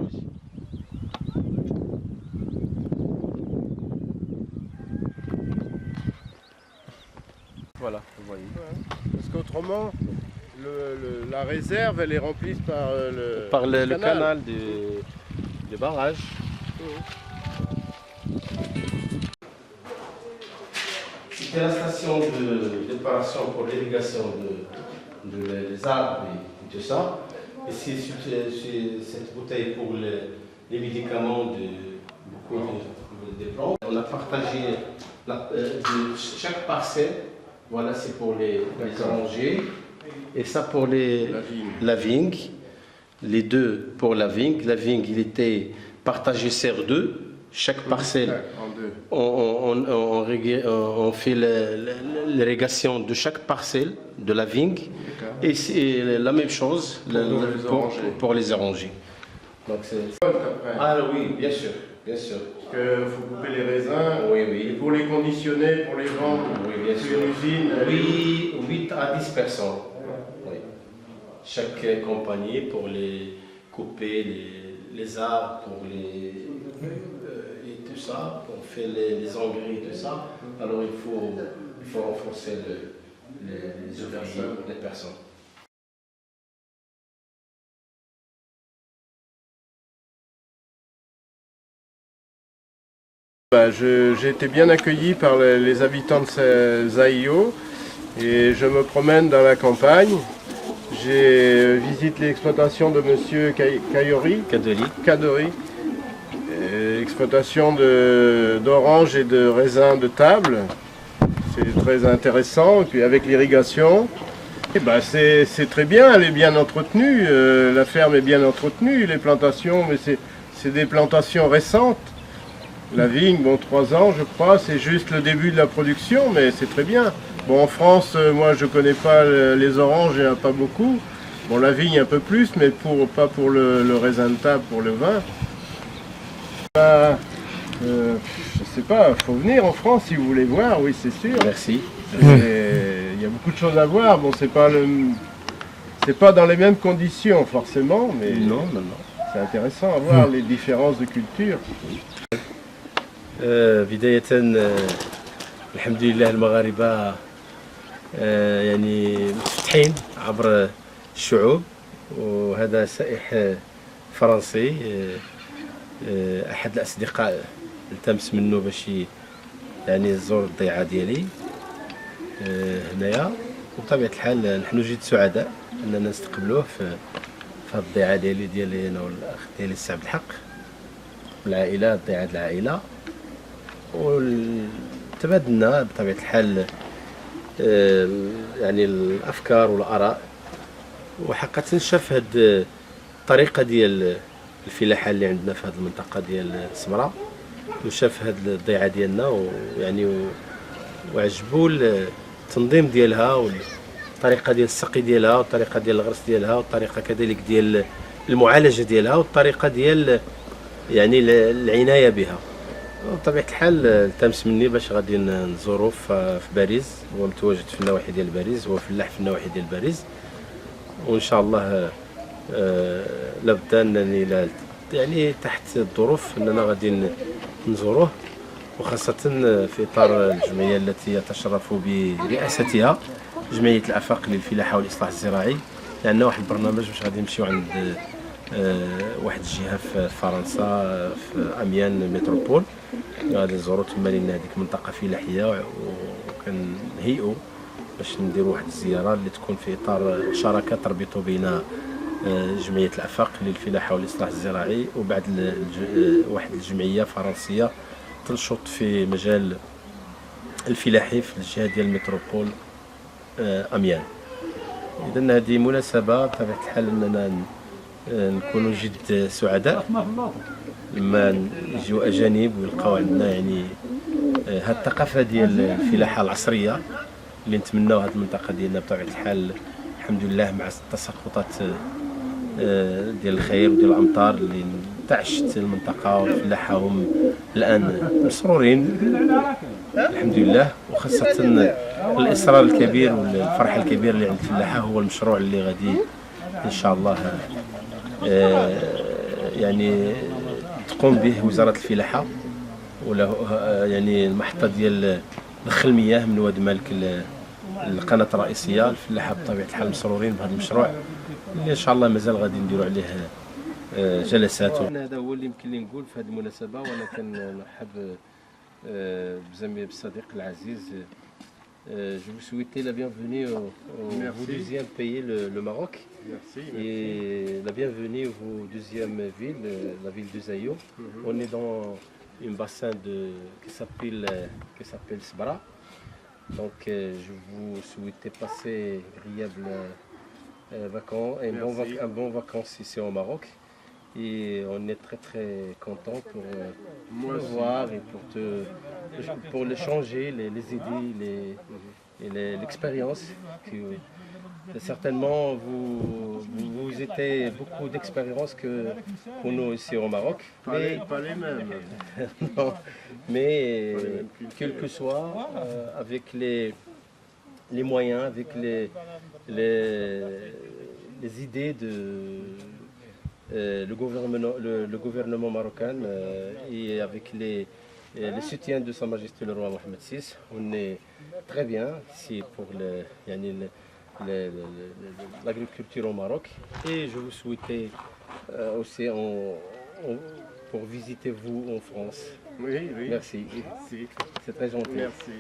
aussi. Voilà, vous voyez. Ouais. Parce qu'autrement, la réserve, elle est remplie par le canal des barrages. C'était la station de préparation pour l'irrigation des arbres et tout ça. Et c'est cette bouteille pour les médicaments de beaucoup des plantes. On a partagé de chaque parcelle. Voilà, c'est pour les orangers. Et ça pour la vigne. Les deux pour la vigne. La vigne, il était partagé sur deux. Chaque parcelle, on fait l'irrigation de chaque parcelle de la vigne. Et c'est la même chose pour les orangers. Donc ah oui, bien sûr. Bien sûr. Parce qu'il faut couper les raisins. Oui, oui. Et pour les conditionner, pour les vendre, oui, bien sûr. Une usine. Oui, 8 à 10 personnes. Oui. Chaque compagnie pour les couper les arbres, pour et tout ça, pour faire les engrais et tout ça. Alors il faut renforcer les ouvriers, les personnes. J'ai été bien accueilli par les habitants de Zaïo et je me promène dans la campagne. J'ai visité l'exploitation de monsieur Kadori. Exploitation d'oranges et de raisins de table. C'est très intéressant. Et puis avec l'irrigation, c'est très bien, elle est bien entretenue. La ferme est bien entretenue, les plantations, mais c'est des plantations récentes. La vigne, bon, 3 ans, je crois, c'est juste le début de la production, mais c'est très bien. Bon, en France, moi, je connais pas les oranges, il n'y en a pas beaucoup. Bon, la vigne un peu plus, mais pas pour le raisin de table, pour le vin. Je sais pas, il faut venir en France si vous voulez voir, oui, c'est sûr. Merci. Il y a beaucoup de choses à voir. Bon, c'est pas dans les mêmes conditions, forcément, mais non. c'est intéressant à voir les différences de culture. بداية الحمد لله المغاربة يعني مفتحين عبر الشعوب، وهذا سائح فرنسي أحد الأصدقاء التمس منه باش يعني يزور الضيعة ديالي هنايا. وبطبيعة الحال نحن جد سعداء أننا نستقبلوه في هذه الضيعة ديالي أنا والأخ ديالي السي عبد الحق والعائلة، ضيعة العائلة. وتبادلنا بطبيعة الحال يعني الأفكار والآراء، وحقا شاف هاد الطريقة ديال الفلاحة اللي عندنا في هذه المنطقة ديال السمراء، وشاف هاد الضيعة ديالنا ويعني وعجبو التنظيم ديالها والطريقة ديال السقي ديالها والطريقة ديال الغرس ديالها والطريقة كذلك ديال المعالجة ديالها والطريقة ديال يعني العناية بها. بطبيعة الحال التمس مني باش غادي نزورو في باريس. هو متواجد في النواحي ديال باريس، هو فلاح في النواحي ديال باريس، وان شاء الله لابد انني يعني تحت الظروف اننا غادي نزوروه، وخاصة في اطار الجمعية التي يتشرف برئاستها، جمعية الافاق للفلاحة والاصلاح الزراعي. لأنه واحد البرنامج باش غادي نمشيو عند واحد الجهه في فرنسا في اميان متروبول، غادي نزورو تما لان هذيك منطقه فلاحيه، وكنهيئوا باش نديروا واحد الزياره اللي تكون في اطار شراكه تربط بين جمعيه الافاق للفلاحه والاصلاح الزراعي وبعد واحد الجمعيه فرنسيه تنشط في مجال الفلاحي في الجهه ديال متروبول اميان. اذا هذه مناسبه بطبيعه الحال اننا نكونوا جد سعداء لما يجيو اجانب ويلقاو عندنا يعني هاد الثقافه ديال الفلاحه العصريه اللي نتمناو هاد المنطقه ديالنا بطبيعه الحال الحمد لله مع التساقطات ديال الخير وديال الامطار اللي انتعشت المنطقه والفلاحه هم الان مسرورين الحمد لله، وخاصه الاصرار الكبير والفرحه الكبيره اللي عند الفلاحه هو المشروع اللي غادي ان شاء الله يعني تقوم به وزارة الفلاحة ولا يعني المحطة ديال دخل المياه من واد مالك القناة الرئيسية. الفلاحة بطبيعة الحال مسرورين بهذا المشروع اللي إن شاء الله مازال غادي نديروا عليه جلسات. هذا هو اللي يمكن لي نقول في هذه المناسبة، وأنا كنرحب بزميلي بالصديق العزيز. Je vous souhaite la bienvenue au deuxième pays, le Maroc. Merci. Et la bienvenue au deuxième ville, la ville de Zayo. On est dans un bassin qui s'appelle Sbara. Donc je vous souhaite passer agréables vacances, un bon vacances ici au Maroc. Et on est très très content pour te voir et pour les changer, les aider, l'expérience. Certainement, vous avez beaucoup d'expérience que pour nous ici au Maroc. Mais pas les mêmes. Non, mais quel que soit, avec les moyens, avec les idées de le gouvernement marocain et avec le soutien de Sa Majesté le roi Mohamed VI, on est très bien ici pour l'agriculture au Maroc. Et je vous souhaitais aussi pour visiter vous en France. Oui, oui. Merci. Merci. C'est très gentil. Merci.